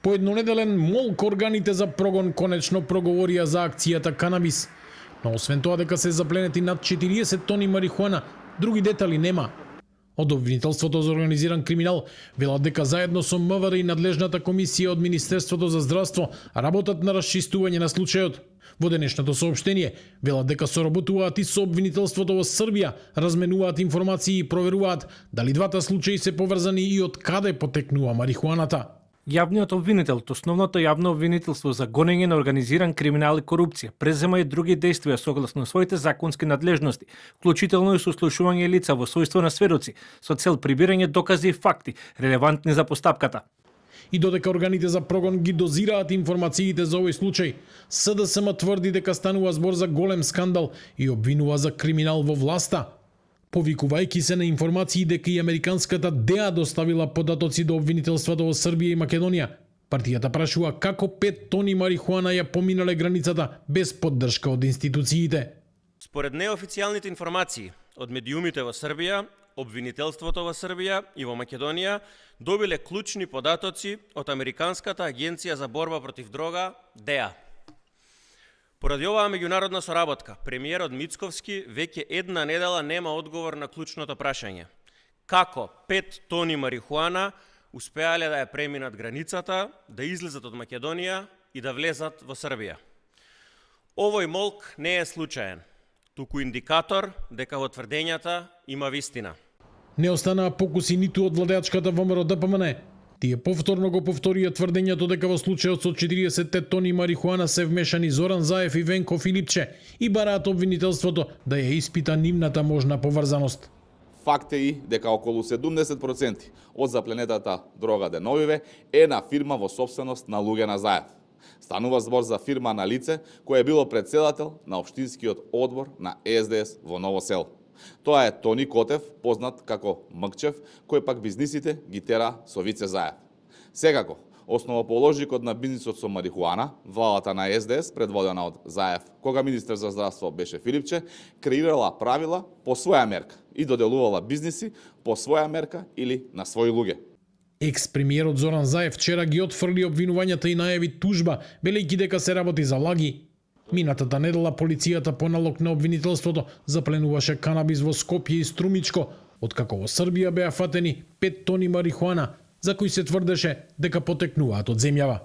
По еднонеделен молк органите за прогон конечно проговорија за акцијата Канабис. Но освен тоа дека се запленети над 40 тони марихуана, други детали нема. Од обвинителството за организиран криминал велат дека заедно со МВР и надлежната комисија од Министерството за здравство работат на расчистување на случајот. Во денешното соопштение велат дека соработуваат и со обвинителството во Србија, разменуваат информации и проверуваат дали двата случаи се поврзани и од каде потекнува марихуаната. Јавниот обвинител од основното јавно обвинителство за гонење на организиран криминал и корупција презема и други действија согласно своите законски надлежности, вклучително и сослушување лица во својство на сведоци, со цел прибирање докази и факти релевантни за постапката. И додека органите за прогон ги дозираат информациите за овој случај, СДСМ тврди дека станува збор за голем скандал и обвинува за криминал во власта. Повикувајќи се на информации дека и американската ДЕА доставила податоци до обвинителството во Србија и Македонија, партијата прашува како 5 тони марихуана ја поминале границата без поддршка од институциите. Според неофицијалните информации од медиумите во Србија, обвинителството во Србија и во Македонија добиле клучни податоци од Американската агенција за борба против дрога ДЕА. Поради оваа меѓународна соработка, премиерот Мицковски веќе една недела нема одговор на клучното прашање. Како 5 тони марихуана успеале да ја преминат границата, да излезат од Македонија и да влезат во Србија? Овој молк не е случаен, туку индикатор дека во тврдењата има вистина. Не останаа покуси ниту од владеачката ВМРО ДПМН. Тие повторно го повторија тврдењето дека во случајот со 40 тони марихуана се вмешани Зоран Заев и Венко Филипче и бараат обвинителството да ја испита нивната можна поврзаност. Факт е и дека околу 70% од запленетата дрога деновиве е на фирма во собственост на луѓе на Заев. Станува збор за фирма на лице кое е било претседател на општинскиот одбор на СДС во Ново село. Тоа е Тони Котев, познат како Мкчев, кој пак бизнисите ги тера со Вице Заев. Секако, основоположникот на бизнисот со марихуана, владата на СДС, предводена од Заев, кога министер за здравство беше Филипче, креирала правила по своја мерка и доделувала бизниси по своја мерка или на своји луѓе. Екс-премиерот Зоран Заев вчера ги отфрли обвинувањата и најави тужба, велејќи дека се работи за лаги. Минатата недела полицијата по налог на обвинителството запленуваше канабис во Скопје и Струмичко, откако во Србија беа фатени 5 тони марихуана, за кои се тврдеше дека потекнуваат од земјава.